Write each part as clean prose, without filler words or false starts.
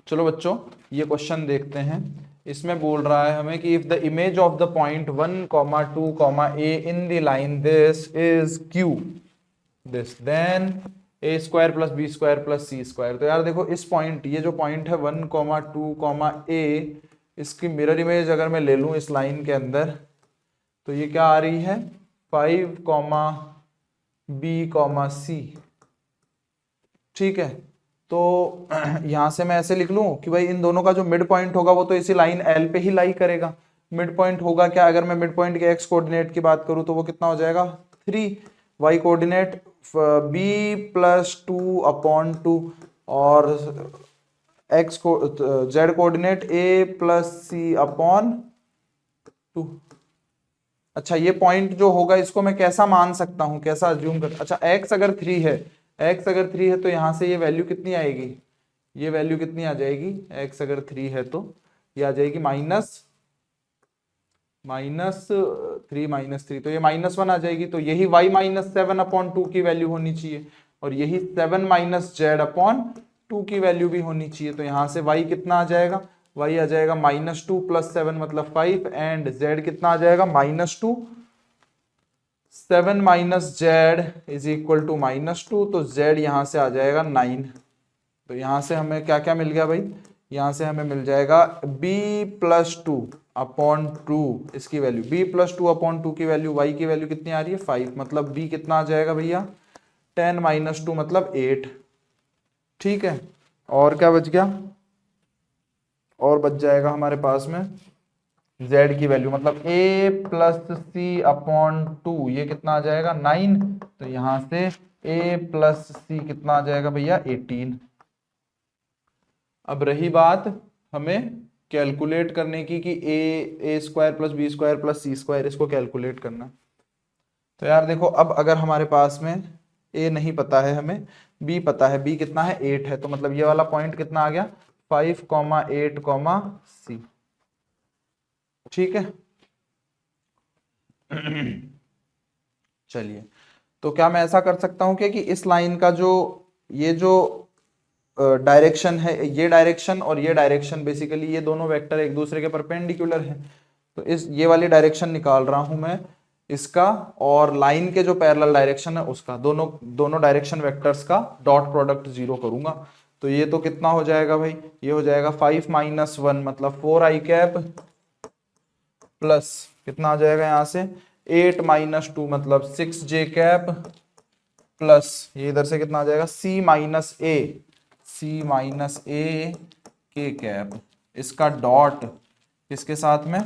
चलो बच्चों ये क्वेश्चन देखते हैं। इसमें बोल रहा है हमें कि if the image of the point 1, 2, a in the line this is q this then a square plus B square plus C square. तो यार देखो इस पॉइंट, ये जो पॉइंट है 1, 2, a, इसकी मिरर इमेज अगर मैं ले लूं इस लाइन के अंदर तो ये क्या आ रही है 5, b, c। ठीक है, तो यहां से मैं ऐसे लिख लूं कि भाई इन दोनों का जो मिड पॉइंट होगा वो तो इसी लाइन L पे ही लाई करेगा। मिड पॉइंट होगा क्या, अगर मैं मिड पॉइंट के x कोऑर्डिनेट की बात करूं तो वो कितना हो जाएगा 3, y कोऑर्डिनेट b प्लस 2/2 और x को z coordinate a plus c/2। अच्छा ये पॉइंट जो होगा इसको मैं कैसा मान सकता हूं, कैसा अज्यूम कर, अच्छा x अगर 3 है, x अगर 3 है तो यहां से ये वैल्यू कितनी आएगी, ये वैल्यू कितनी आ जाएगी, x अगर 3 है तो ये आ जाएगी -3 तो ये -1 आ जाएगी। तो यही y -7/2 की वैल्यू होनी चाहिए और यही 7 z/2 की वैल्यू भी होनी चाहिए। तो यहां से y कितना आ जाएगा, y आ जाएगा -2 + 7 मतलब 5 एंड z कितना आ जाएगा -2, 7 z इज इक्वल टू -2, तो z यहां से आ जाएगा 9। तो यहां से हमें क्या क्या मिल गया भाई, यहां से हमें मिल जाएगा b + 2/2 इसकी वैल्यू, b + 2/2 की वैल्यू, y की वैल्यू कितनी आ रही है 5, मतलब b कितना आ जाएगा भैया 10 - 2 मतलब 8। ठीक है, और क्या बच गया, और बच जाएगा हमारे पास में z की वैल्यू मतलब a + c/2 ये कितना आ जाएगा 9। तो यहां से a + c कितना आ जाएगा भैया 18। अब रही बात हमें कैलकुलेट करने की कि a square plus B square plus C square इसको कैलकुलेट करना। तो यार देखो अब अगर हमारे पास में a नहीं पता है, हमें b पता है, b कितना है 8 है, तो मतलब ये वाला पॉइंट कितना आ गया 5, 8, c। ठीक है चलिए, तो क्या मैं ऐसा कर सकता हूं कि इस लाइन का जो ये जो डायरेक्शन है, ये डायरेक्शन और ये डायरेक्शन बेसिकली ये दोनों वेक्टर एक दूसरे के परपेंडिकुलर हैं, तो इस ये वाली डायरेक्शन निकाल रहा हूं मैं इसका, और लाइन के जो पैरेलल डायरेक्शन है उसका, दोनों डायरेक्शन वेक्टर्स का डॉट प्रोडक्ट 0 करूंगा। तो ये तो कितना हो जाएगा भाई, ये हो जाएगा 5 - 1 मतलब 4i कैप प्लस कितना आ जाएगा यहाँ से 8 - 2 मतलब 6j कैप प्लस ये इधर से कितना आ जाएगा c - a k कैप, इसका डॉट किसके साथ में,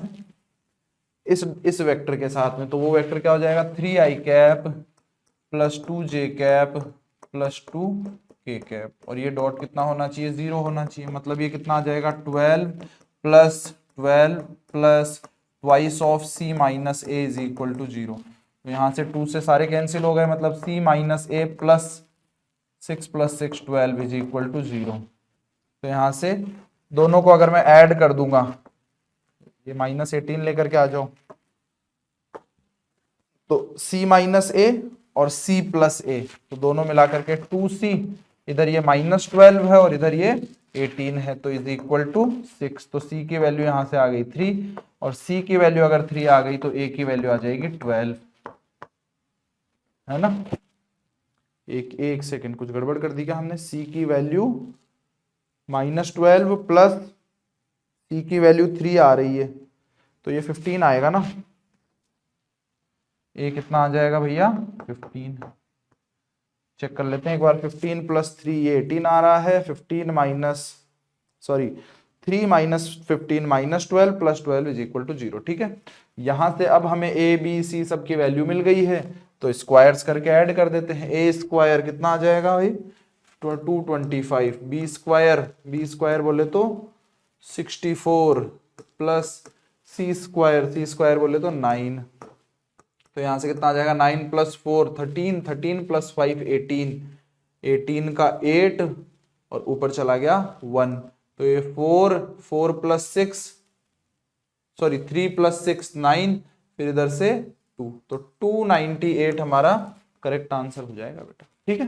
इस वेक्टर के साथ में, तो वो वेक्टर क्या हो जाएगा 3i cap plus 2j cap plus 2k cap, और ये डॉट कितना होना चाहिए 0 होना चाहिए, मतलब ये कितना आ जाएगा 12 plus twice of c - a is equal to 0। तो यहाँ से 2 से सारे कैंसिल हो गए, मतलब c - a plus 6 + 6 12 is equal to 0। तो यहाँ से दोनों को अगर मैं ऐड कर दूंगा, ये -18 लेकर के आ जाओ, तो c - a और c + a, तो दोनों मिलाकर के 2c, इधर ये -12 है और इधर ये 18 है, तो इज इक्वल टू 6। तो c की वैल्यू यहां से आ गई 3 और c की वैल्यू अगर 3 आ गई तो a की वैल्यू आ जाएगी 12, है ना। एक सेकंड, कुछ गड़बड़ कर दी क्या हमने, c की वैल्यू -12 प्लस c की वैल्यू 3 आ रही है तो ये 15 आएगा ना, a कितना आ जाएगा भैया 15। चेक कर लेते हैं एक बार, 15 + 3 ये 18 आ रहा है, 3 - 15 - 12 + 12 इज इक्वल टू 0। ठीक है, यहां से अब हमें a b c सब की वैल्यू मिल गई है, तो स्क्वायर्स करके ऐड कर देते हैं। a स्क्वायर कितना आ जाएगा भाई 225, b स्क्वायर बोले तो 64 प्लस c स्क्वायर बोले तो 9, तो यहां से कितना आ जाएगा 9 + 4 13, 13 + 5 18, 18 का 8 और ऊपर चला गया 1, तो ये 4 + 6 3 + 6 9, फिर इधर से 2, तो 298 हमारा करेक्ट आंसर हो जाएगा बेटा। ठीक है।